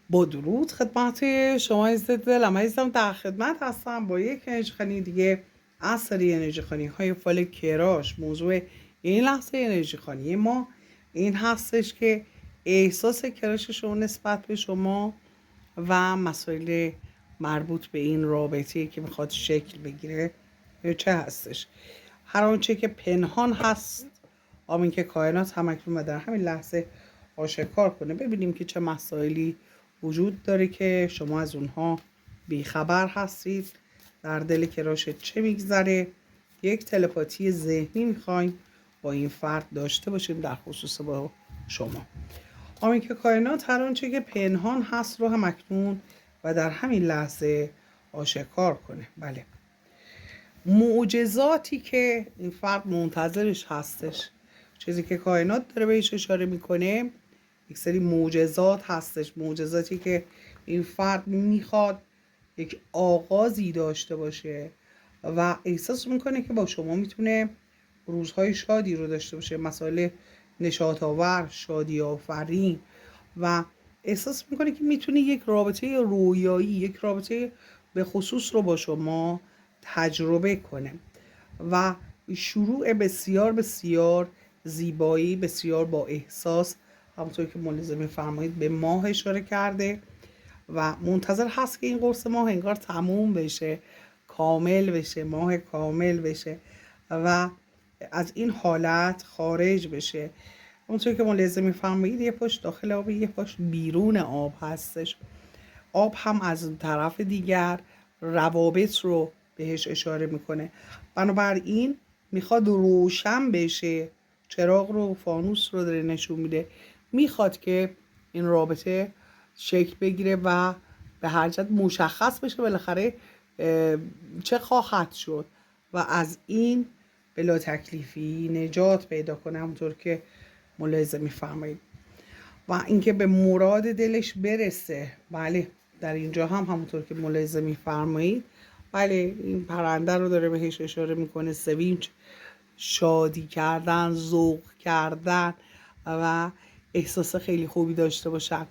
با درود خدمت شما عزیز دلم عزیزم، در خدمت هستم با یک انرژی خانی دیگه از سری انرژی خانی های فال کراش. موضوع این لحظه انرژی خانی ما این هستش که احساس کراش شما نسبت به شما و مسائل مربوط به این رابطه که میخواد شکل بگیره چه هستش. هر آنچه که پنهان هست آمین که کائنات همکنون و در همین لحظه آشکار کنه. ببینیم که چه مسائلی وجود داره که شما از اونها بیخبر هستید. در دل کراش چه میگذره؟ یک تلپاتی ذهنی میخوایم با این فرد داشته باشیم در خصوص با شما. آمین که کائنات هر آنچه که پنهان هست رو هم اکنون و در همین لحظه آشکار کنه. بله، معجزاتی که این فرد منتظرش هستش، چیزی که کائنات داره بهش اشاره میکنه، یک سری معجزات هستش. معجزاتی که این فرد میخواد یک آغازی داشته باشه و احساس میکنه که با شما میتونه روزهای شادی رو داشته باشه، مسائل نشاط آور، شادی آفرین، و احساس میکنه که میتونه یک رابطه رویایی، یک رابطه به خصوص رو با شما تجربه کنه و شروع بسیار بسیار زیبایی، بسیار با احساس، همونطور که ملاحظه میفرمایید به ماه اشاره کرده و منتظر هست که این قرص ماه انگار تموم بشه، کامل بشه، ماه کامل بشه و از این حالت خارج بشه. اونطور که ملاحظه میفرمایید یه پاش داخل آب، یه پاش بیرون آب هستش. آب هم از طرف دیگر روابط رو بهش اشاره میکنه. بنابراین میخواد روشن بشه، چراغ رو، فانوس رو داره نشون میده. میخواد که این رابطه شکل بگیره و به هر جهت مشخص بشه بالاخره چه خواهد شد و از این بلا تکلیفی نجات پیدا کنه، همونطور که ملاحظه میفرمایید، و اینکه به مراد دلش برسه. بله، در اینجا هم همونطور که ملاحظه میفرمایید، بله، این پرنده رو داره بهش اشاره میکنه، سوینچ، شادی کردن، ذوق کردن و احساس خیلی خوبی داشته باشن.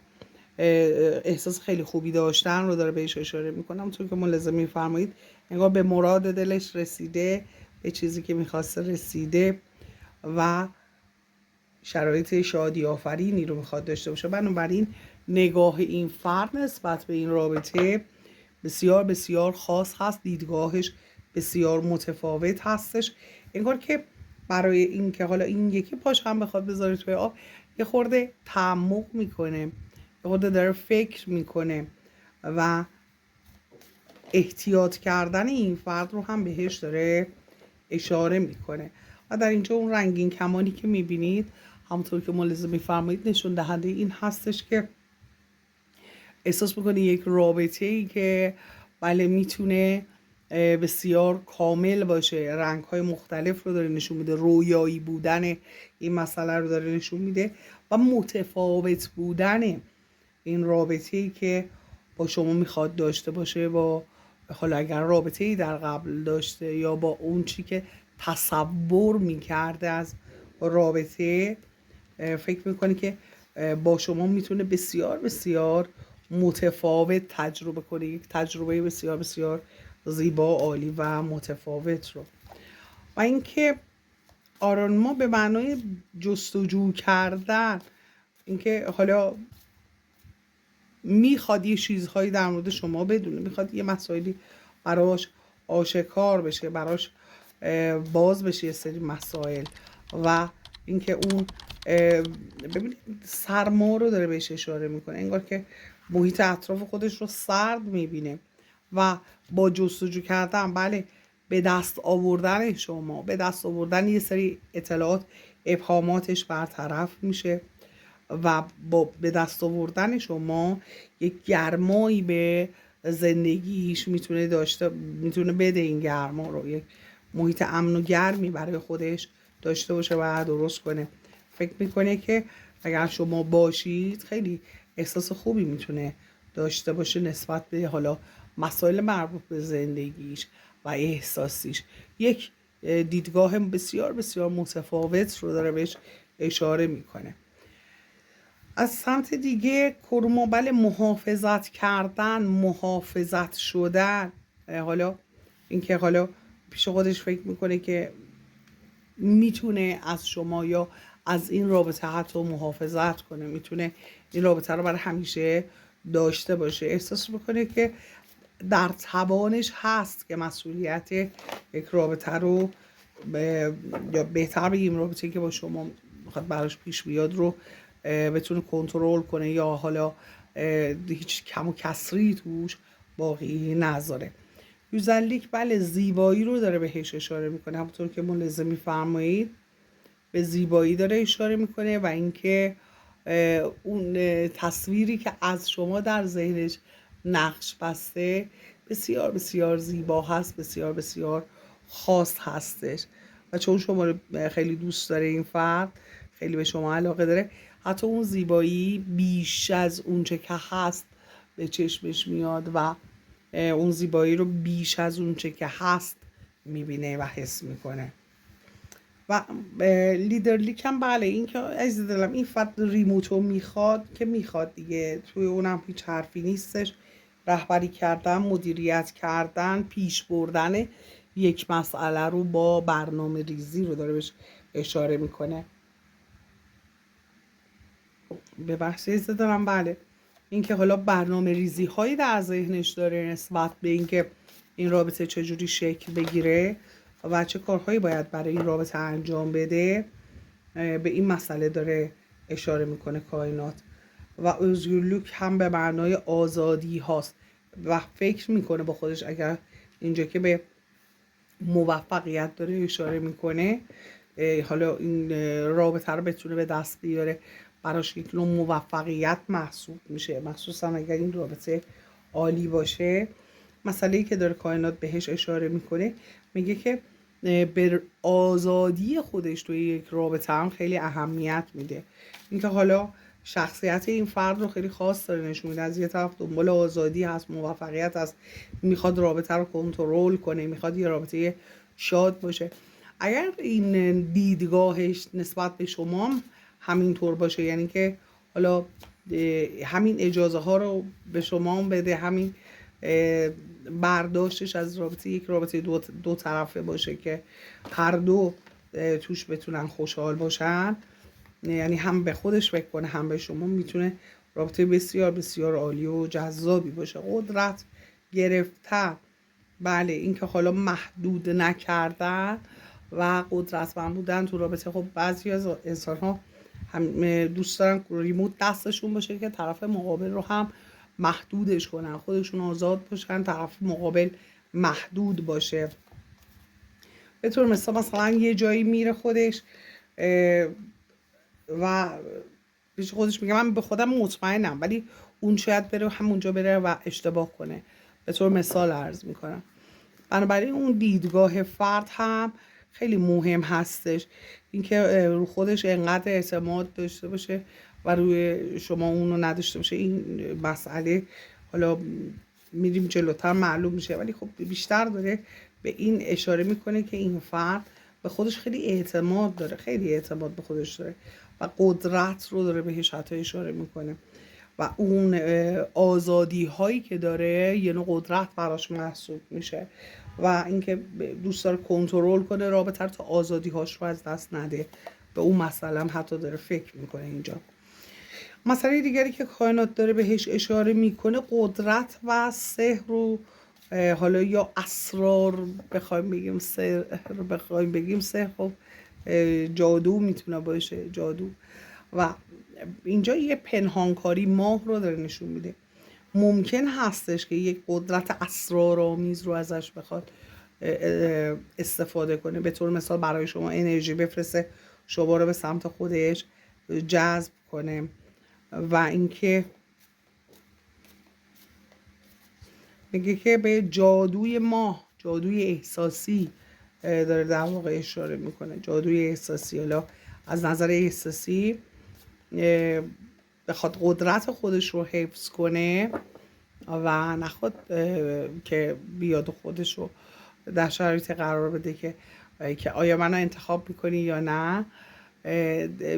احساس خیلی خوبی داشتن رو داره بهش اشاره میکنه، همونطور که ملاحظه میفرمایید انگار به مراد دلش رسیده، به چیزی که میخواسته رسیده و شرایط شادی آفرینی رو میخواد داشته باشه. بنابراین نگاه این فرد نسبت به این رابطه بسیار بسیار خاص هست، دیدگاهش بسیار متفاوت هستش. انگار که برای این که حالا این یکی پاش هم بخواد بذاره توی آب، یه خورده تعمق میکنه، یه خورده داره فکر میکنه و احتیاط کردن این فرد رو هم بهش داره اشاره میکنه. و در اینجا اون رنگین کمانی که میبینید، همونطور که ملاحظه میفرمایید، نشون دهنده این هستش که احساس میکنه یک رابطه ای که بله میتونه بسیار کامل باشه، رنگ های مختلف رو داره نشون میده، رویایی بودن این مسئله رو داره نشون میده و متفاوت بودن این رابطه ای که با شما میخواد داشته باشه، با حالا اگر رابطه ای در قبل داشته یا با اون چی که تصور میکرده از رابطه، فکر میکنه که با شما میتونه بسیار بسیار متفاوت تجربه کنه، یک تجربه بسیار بسیار زیبا، عالی و متفاوت رو. و اینکه آرانما به معنای جستجو کردن، اینکه حالا میخواد یه چیزهایی در مورد شما بدونه، میخواد یه مسائلی براش آشکار بشه، براش باز بشه یه سری مسائل، و اینکه اون ببینید سرما رو داره بهش اشاره میکنه، انگار که محیط اطراف خودش رو سرد میبینه و با جستجو کردن، بله، به دست آوردن شما، به دست آوردن یه سری اطلاعات، ابهاماتش برطرف میشه و با به دست آوردن شما یک گرمایی به زندگیش میتونه بده، این گرما رو یک محیط امن و گرمی برای خودش داشته باشه و درست کنه. فکر میکنه که اگر شما باشید خیلی احساس خوبی میتونه داشته باشه نسبت به حالا مسائل مربوط به زندگیش و احساسیش. یک دیدگاه بسیار بسیار متفاوت رو داره بهش اشاره میکنه. از سمت دیگه کرومابل محافظت کردن، محافظت شدن، حالا اینکه حالا پیش خودش فکر میکنه که میتونه از شما یا از این رابطه حتی محافظت کنه، میتونه این رابطه رو برای همیشه داشته باشه، احساس میکنه که در توانش هست که مسئولیت یک رابطه رو یا بهتر بگیم رابطه که با شما میخواد براش پیش بیاد رو بتونه کنترل کنه یا حالا هیچ کم و کسری توش باقی نذاره. یوزنلیک بله زیبایی رو داره بهش اشاره میکنه، همونطور که ملاحظه میفرمایید به زیبایی داره اشاره میکنه و اینکه اون تصویری که از شما در ذهنش نقش بسته بسیار بسیار زیبا هست، بسیار بسیار خاص هستش و چون شما رو خیلی دوست داره این فرد، خیلی به شما علاقه داره، حتی اون زیبایی بیش از اونچه که هست به چشمش میاد و اون زیبایی رو بیش از اونچه که هست میبینه و حس میکنه. و لیدرلیک هم بله این که عزیز دلم این فرد ریموتو میخواد که میخواد دیگه، توی اونم هیچ حرفی نیستش. رهبری کردن، مدیریت کردن، پیش بردن یک مسئله رو با برنامه ریزی رو داره بهش اشاره میکنه. به بحث عزیز دلم بله این که حالا برنامه ریزی هایی در ذهنش داره نسبت به اینکه این رابطه چجوری شکل بگیره و چه کارهایی باید برای این رابطه انجام بده، به این مسئله داره اشاره میکنه کائنات. و اوزیولوک هم به معنای آزادی هاست و فکر میکنه با خودش اگر اینجا که به موفقیت داره اشاره میکنه، حالا این رابطه رو بتونه به دست بیاره براش یک نوع موفقیت محسوب میشه، مخصوصا اگر این رابطه عالی باشه. مسئله‌ای که داره کائنات بهش اشاره میکنه میگه که به آزادی خودش توی یک رابطه هم خیلی اهمیت میده. اینکه حالا شخصیت این فرد رو خیلی خاص داره نشون میده، از یه طرف دنبال آزادی هست، موفقیت هست، میخواد رابطه رو کنترل کنه، میخواد یه رابطه شاد باشه. اگر این دیدگاهش نسبت به شما همینطور باشه، یعنی که حالا همین اجازه ها رو به شما بده، همین برداشتش از رابطه یک رابطه دو طرفه باشه که هر دو توش بتونن خوشحال باشن، یعنی هم به خودش فکر کنه هم به شما، میتونه رابطه بسیار بسیار عالی و جذابی باشه. قدرت گرفتن بله این که حالا محدود نکردن و قدرتمند بودن تو رابطه. خب بعضی از انسان ها هم دوست دارن ریموت دستشون باشه که طرف مقابل رو هم محدودش کنن، خودشون آزاد باشن، طرف مقابل محدود باشه. به طور مثلا یه جایی میره خودش و پیش خودش میگه من به خودم مطمئنم، ولی اون شاید بره همونجا بره و اشتباه کنه. به طور مثال عرض میکنم. بنابراین اون دیدگاه فرد هم خیلی مهم هستش، اینکه رو خودش انقدر اعتماد داشته باشه و روی شما اونو نداشته باشه. این مسئله حالا میریم جلوتر معلوم میشه، ولی خب بیشتر داره به این اشاره میکنه که این فرد به خودش خیلی اعتماد داره، خیلی اعتماد به خودش داره و قدرت رو داره بهش حتی اشاره میکنه و اون آزادی هایی که داره یه نوع قدرت براش محسوب میشه و اینکه دوست داره کنترل کنه رابطه رو تا آزادی هاش رو از دست نده. به اون مسئله هم حتی داره فکر میکنه اینجا. مسئله دیگری که کائنات داره بهش اشاره میکنه قدرت و سحر و حالا یا اسرار بخوایم بگیم سحر خب جادو میتونه باشه، جادو. و اینجا یه پنهانکاری ماه رو داره نشون میده. ممکن هستش که یک قدرت اسرارآمیز رو ازش بخواد استفاده کنه، به طور مثال برای شما انرژی بفرسته، شما رو به سمت خودش جذب کنه. و اینکه میگه که به جادوی ماه، جادوی احساسی داره در واقع اشاره میکنه، جادوی احساسی. حالا از نظر احساسی بخواد قدرت خودش رو حفظ کنه و نخواد که بیاد خودش رو در شرایط قرار بده که آیا منو انتخاب میکنی یا نه،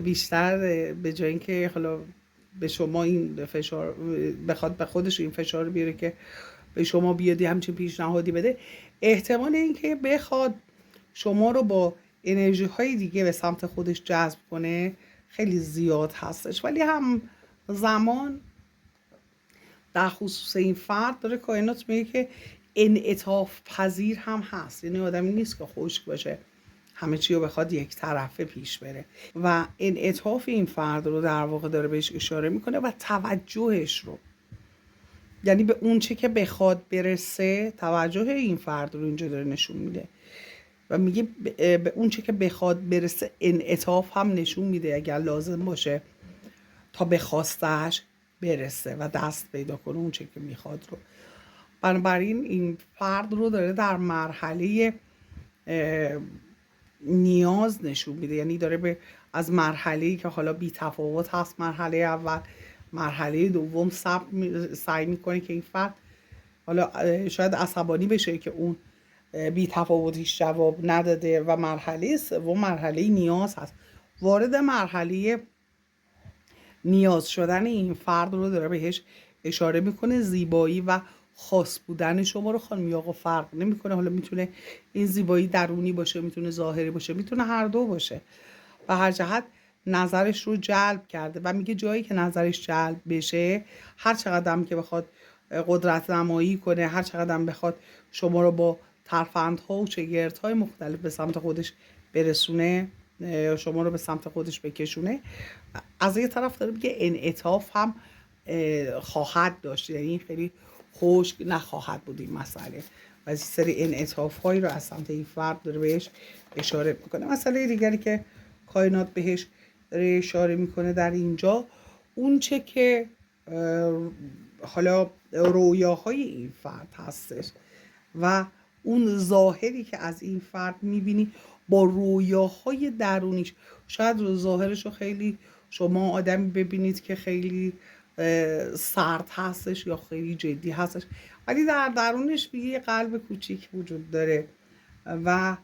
بیشتر به جای اینکه حالا به شما این فشار بخواد به خودش این فشار بیاره که به شما بیادی همچین پیشنهادی بده، احتمال اینکه بخواد شما رو با انرژی های دیگه به سمت خودش جذب کنه خیلی زیاد هستش. ولی هم زمان در خصوص این فرد داره کائنات میگه که انعطاف پذیر هم هست، یعنی آدمی نیست که خشک باشه همه چی رو بخواد یک طرفه پیش بره و انعطاف این فرد رو در واقع داره بهش اشاره میکنه و توجهش رو، یعنی به اون چه که بخواد برسه توجه این فرد رو اینجا داره نشون میده و میگه به اون چه که بخواد برسه انعطاف هم نشون میده اگر لازم باشه تا به خواستش برسه و دست پیدا کنه اون چه که میخواد رو. بنابراین این فرد رو داره در مرحله نیاز نشون میده، یعنی داره از مرحله‌ای که حالا بی تفاوت هست مرحله اول، مرحله دوم سعی میکنه که این فرد حالا شاید عصبانی بشه که اون بی تفاوتیش جواب نداده و مرحله سوم مرحله نیاز هست. وارد مرحله نیاز شدن این فرد رو داره بهش اشاره میکنه. زیبایی و خاص بودن شما رو خانم یا آقا فرق نمیکنه، حالا میتونه این زیبایی درونی باشه میتونه ظاهری باشه میتونه هر دو باشه و هر جهت نظرش رو جلب کرده و میگه جایی که نظرش جلب بشه هر چقدر هم که بخواد قدرت نمایی کنه، هر چقدر هم بخواد شما رو با ترفندها و شگردهای مختلف به سمت خودش برسونه، شما رو به سمت خودش بکشونه، از یه طرف داره میگه انعطاف هم خواهد داشت، یعنی خیلی خشک نخواهد بود این مسئله و از این سری انعطاف هایی رو از سمت این فرد داره بهش اشاره میکنه. مسئله دیگری که کائنات بهش داره اشاره میکنه در اینجا اون چه که حالا رویاهای این فرد هستش و اون ظاهری که از این فرد میبینی با رویاهای درونیش. شاید ظاهرش رو خیلی شما آدمی ببینید که خیلی سرد هستش یا خیلی جدی هستش، ولی در درونش یه قلب کوچیک وجود داره و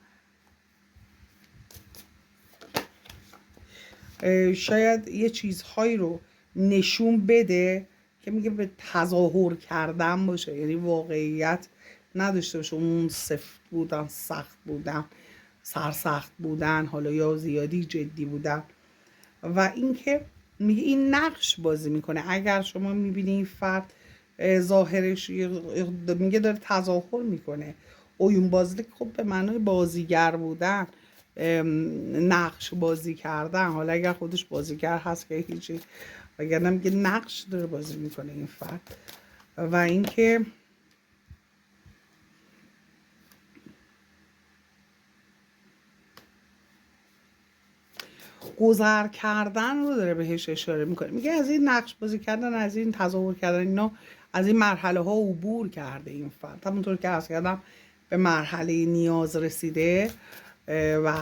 شاید یه چیزهایی رو نشون بده که میگه به تظاهر کردن باشه، یعنی واقعیت نداشته باشه، اون سفت بودن، سخت بودن، سرسخت بودن، حالا یا زیادی جدی بودن و اینکه میگه این نقش بازی میکنه. اگر شما میبینی این فرد ظاهرش میگه داره تظاهر میکنه، اویون بازی خب به معنای بازیگر بودن، نقش بازی کردن، حالا اگر خودش بازیگر هست که هیچی، وگرنه میگه نقش داره بازی میکنه این فرد و اینکه گذر کردن رو داره بهش اشاره میکنه. میگه از این نقش بازی کردن، از این تظاهر کردن، اینا از این مرحله ها عبور کرده این فرد. همونطور که عرض کردم به مرحله نیاز رسیده و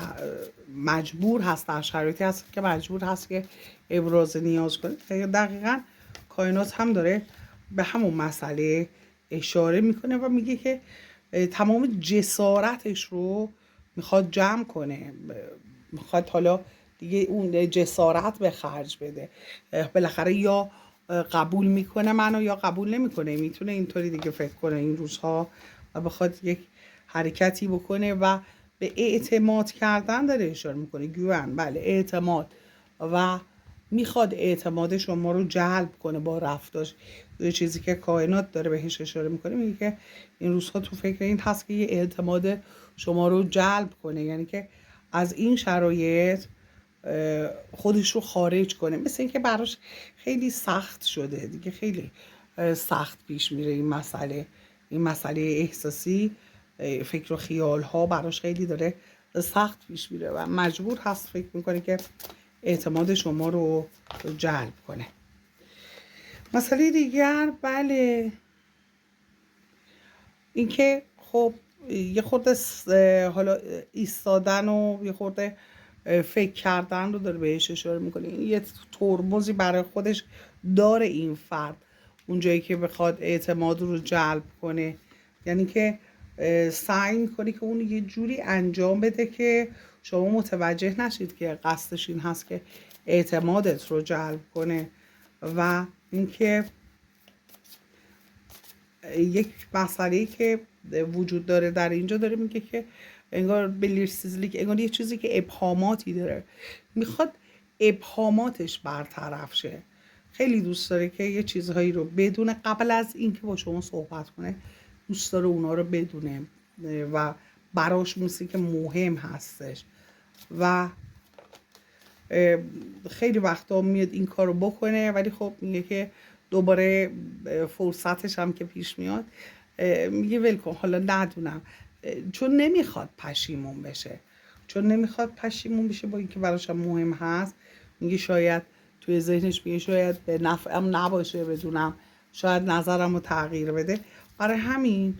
مجبور هست، در شرایطی هست که مجبور هست که ابراز نیاز کنه. دقیقا کائنات هم داره به همون مسئله اشاره میکنه و میگه که تمام جسارتش رو میخواد جمع کنه، میخواد حالا دیگه اون جسارت به خرج بده. بالاخره یا قبول میکنه منو یا قبول نمیکنه، میتونه اینطوری دیگه فکر کنه این روزها و بخواد یک حرکتی بکنه و به اعتماد کردن داره اشاره میکنه. گوان بله اعتماد و میخواد اعتماد شما رو جلب کنه با رفتارش. یه چیزی که کائنات داره بهش اشاره میکنه میگه که این روزها تو فکر این هست که یه اعتماد شما رو جلب کنه، یعنی که از این شرایط خودش رو خارج کنه. مثل اینکه براش خیلی سخت شده دیگه، خیلی سخت پیش میره این مسئله احساسی، فکر و خیال ها براش خیلی داره سخت پیش میره و مجبور هست فکر میکنه که اعتماد شما رو جلب کنه. مسئله دیگر بله اینکه خب یه خورده حالا ایستادن و یه خورده فکر کردن رو داره بهش اشاره میکنه. این یه ترمزی برای خودش داره این فرد اونجایی که بخواد اعتماد رو جلب کنه، یعنی که سعی میکنه که اون یه جوری انجام بده که شما متوجه نشید که قصدش این هست که اعتمادت رو جلب کنه و اینکه یک مسئله که وجود داره در اینجا داره میگه که انگار بلیرسیزلیک، انگار یه چیزی که ابهاماتی داره، میخواد ابهاماتش برطرف شه. خیلی دوست داره که یه چیزهایی رو بدونه قبل از اینکه با شما صحبت کنه، دوست داره اونا رو بدونه و براش مثل که مهم هستش و خیلی وقتا میاد این کار رو بکنه، ولی خب میگه که دوباره فرصتش هم که پیش میاد میگه ول کن حالا ندونم، چون نمیخواد پشیمون بشه، با اینکه براش هم مهم هست. میگه شاید توی ذهنش میگه شاید به نفعم نباشه بدونم، شاید نظرم رو تغییر بده، برای همین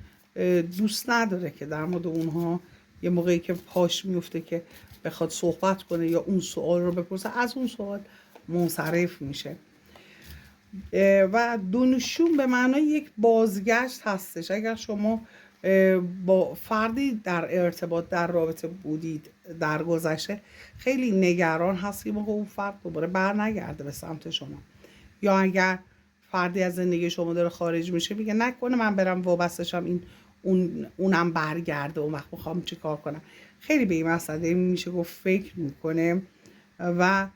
دوست نداره که در مورد اونها یه موقعی که پاش میفته که بخواد صحبت کنه یا اون سوال رو بپرسه، از اون سوال منصرف میشه. و دونشون به معنای یک بازگشت هستش. اگر شما با فردی در ارتباط در رابطه بودید در گذشته، خیلی نگران هستید که اون فرد دوباره بر نگرده به سمت شما، یا اگر فردی از زندگی شما داره خارج میشه میگه نکنه من برم وابستشم اونم برگرده، اون وقت میخوام چی کار کنم. خیلی به این مسئله میشه گفت فکر میکنه و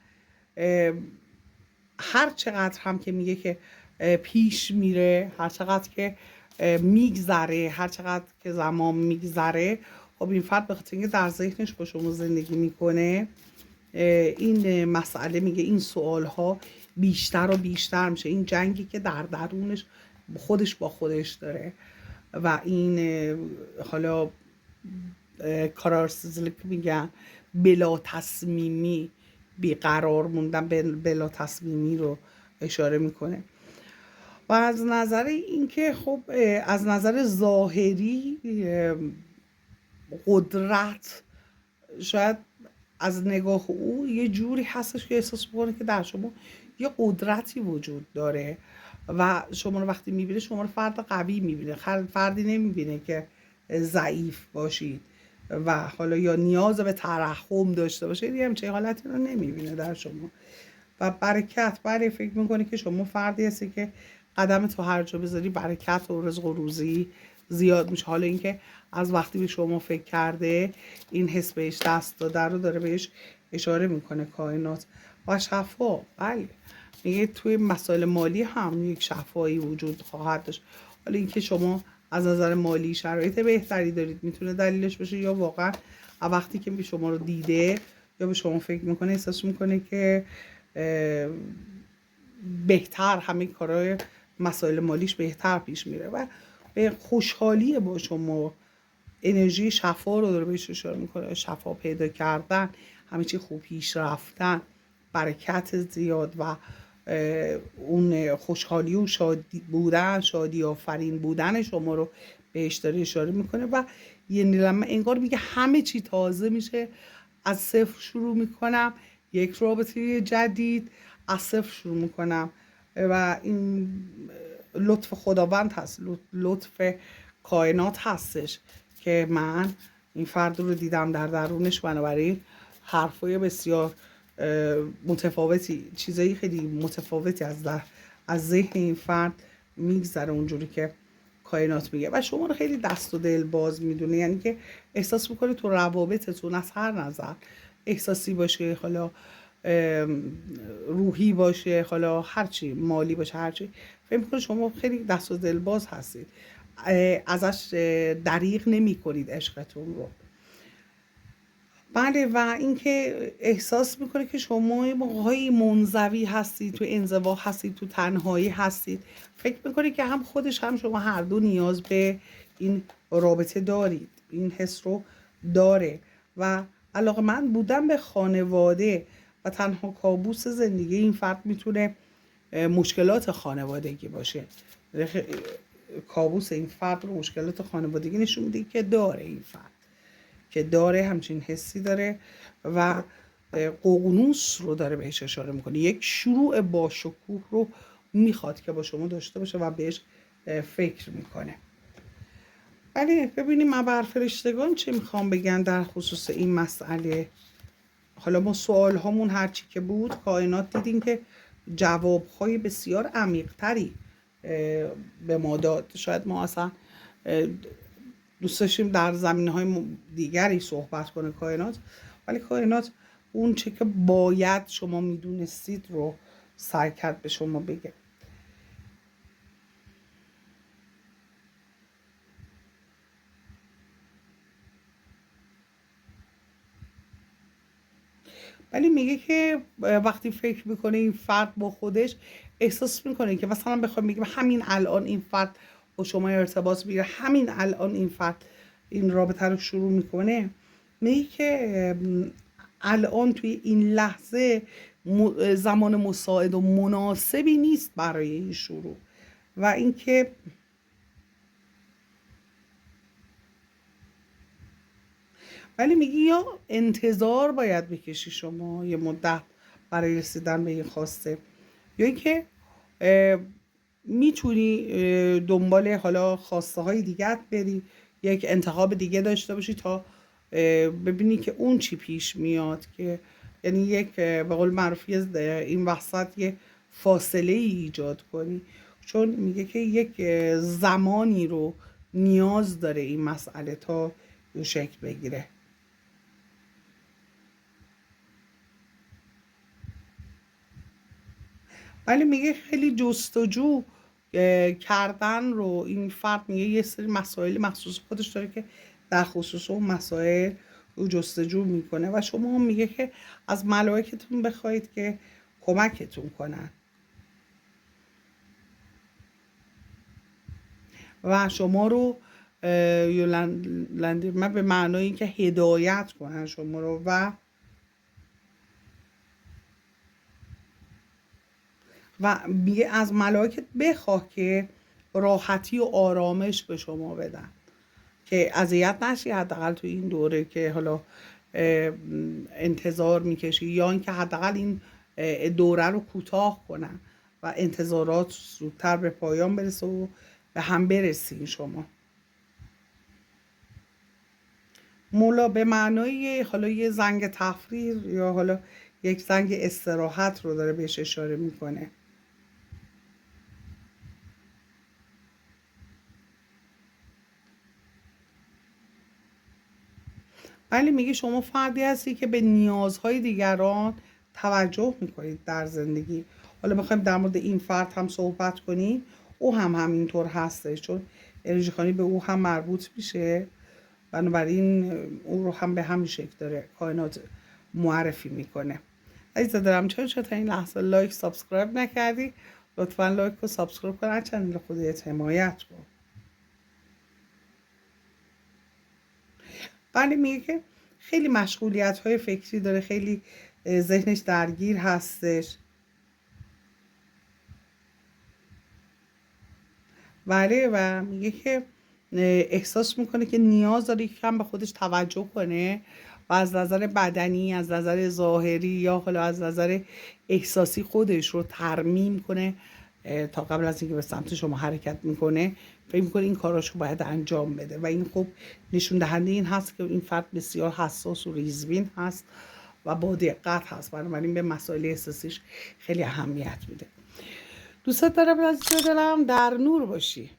هر چقدر هم که میگه که پیش میره، هر چقدر که میگذره، هر چقدر که زمان میگذره، خب این فرد به خاطر اینکه در ذهنش با شما زندگی میکنه، این مسئله میگه این سوال ها بیشتر و بیشتر میشه، این جنگی که در درونش خودش با خودش داره و این حالا کارارسیزلیک میگن بلا تصمیمی، بیقرار موندن، بلا تصمیمی رو اشاره میکنه. و از نظر اینکه خب از نظر ظاهری قدرت شاید از نگاه او یه جوری هستش که احساس میکنه که در شما یه قدرتی وجود داره و شما رو وقتی میبینه شما رو فرد قوی میبینه، فردی نمیبینه که ضعیف باشید و حالا یا نیاز به ترحم داشته باشه، یه همچین حالتی رو نمیبینه در شما و برکت برای فکر میکنه که شما فردی هستی که قدم تو هر جا بذاری برکت و رزق و روزی زیاد میشه. حالا اینکه از وقتی به شما فکر کرده این حس بهش دست داده رو داره بهش اشاره میکنه کائنات. و شفا، بله میگه توی مسائل مالی هم یک شفایی وجود خواهد داشت. حالا اینکه شما از نظر مالی شرایط بهتری دارید میتونه دلیلش باشه، یا واقعا وقتی که به شما رو دیده یا به شما فکر میکنه احساس میکنه که بهتر همه کارهای مسائل مالیش بهتر پیش میره و به خوشحالی با شما، انرژی شفا رو داره بهش اشاره میکنه، شفا پیدا کردن، همه چی خوب پیش رفتن، برکت زیاد و اون خوشحالی و شادی بودن، شادی آفرین بودن شما رو بهش داره اشاره میکنه و یه لمحه انگار میگه همه چی تازه میشه، از صفر شروع میکنم، یک رابطه جدید از صفر شروع میکنم و این لطف خداوند هست، لطف کائنات هستش که من این فرد رو دیدم در درونش. بنابراین حرفای بسیار متفاوتی، چیزایی خیلی متفاوتی از ذهن این فرد میگذره اونجوری که کائنات میگه و شما رو خیلی دست و دل باز میدونه، یعنی که احساس میکنه تو روابطتون از هر نظر، احساسی باشه، حالا روحی باشه، حالا هرچی مالی باشه، هرچی، فکر میکنه شما خیلی دست و دل باز هستید، ازش دریغ نمی کنید عشقتون رو. بله و اینکه احساس میکنه که شما موقعی منزوی هستید، تو انزوا هستید، تو تنهایی هستید، فکر میکنه که هم خودش هم شما هر دو نیاز به این رابطه دارید، این حس رو داره و علاقه‌مند بودن به خانواده و تنها کابوس زندگی این فرد میتونه مشکلات خانوادگی باشه. کابوس این فرد رو مشکلات خانوادگی نشون میده که داره، این فرد که داره همچین حسی داره و ققنوس رو داره بهش اشاره میکنه، یک شروع با شکوه رو میخواد که با شما داشته باشه و بهش فکر میکنه. ولی ببینیم ابر فرشتگان چه میخوام بگن در خصوص این مسئله. حالا ما سوال هامون هرچی که بود، کائنات دیدیم که جوابهای بسیار عمیق‌تری به ما داد. شاید ما اصلا دوست داشتیم در زمینه‌های دیگری صحبت کنه کائنات، ولی کائنات اون چه که باید شما میدونستید رو سعی کرد به شما بگه. ولی میگه که وقتی فکر میکنه این فرد با خودش احساس میکنه که مثلا بخوام بگیم همین الان این فرد با شما ارتباط میگیره، همین الان این فرد این رابطه رو شروع میکنه، میگه که الان توی این لحظه زمان مساعد و مناسبی نیست برای این شروع. و اینکه ولی میگی یا انتظار باید بکشی شما یه مدت برای رسیدن به این خواسته، یا اینکه میتونی دنبال حالا خواسته های دیگه بری، یک انتخاب دیگه داشته باشی تا ببینی که اون چی پیش میاد، که یعنی یک به قول معروفی این وسط یه فاصله ای ایجاد کنی، چون میگه که یک زمانی رو نیاز داره این مسئله تا اون شکل بگیره. ولی میگه خیلی جستجو کردن رو این فرد میگه یه سری مسائل مخصوص خودش داره که در خصوص اون مسائل رو جستجو میکنه و شما هم میگه که از ملائکتون بخواید که کمکتون کنن و شما رو من به معنای اینکه هدایت کنن شما رو و میگه از ملائکت بخواه که راحتی و آرامش به شما بدن، که اذیت نشی حداقل تو این دوره که حالا انتظار میکشی، یا اینکه حداقل این دوره رو کوتاه کنن و انتظارات زودتر به پایان برسه و به هم برسین شما. مولا به معنای حالا یه زنگ تفریح یا حالا یک زنگ استراحت رو داره بهش اشاره میکنه. ولی میگه شما فردی هستی که به نیازهای دیگران توجه میکنید در زندگی. حالا بخوایم در مورد این فرد هم صحبت کنیم، او هم همینطور هستش، چون انرژی خانی به او هم مربوط میشه، بنابراین او رو هم به همین شکل داره کائنات معرفی میکنه. عزیزا دارم، چرا تا این لحظه لایک سابسکرایب نکردی؟ لطفا لایک و سابسکرایب کن، چنل خودت حمایت کن. ولی میگه که خیلی مشغولیت های فکری داره، خیلی ذهنش درگیر هستش، ولی و میگه که احساس میکنه که نیاز داره که کم به خودش توجه کنه و از نظر بدنی، از نظر ظاهری یا حالا از نظر احساسی خودش رو ترمیم کنه تا قبل از اینکه به سمت شما حرکت میکنه. فکر میکنه این کاراشو باید انجام بده و این خب نشون دهنده این هست که این فرد بسیار حساس و ریزبین هست و با دقت هست، بنابراین به مسائل احساسیش خیلی اهمیت میده. دوست دارم از دلم در نور باشی.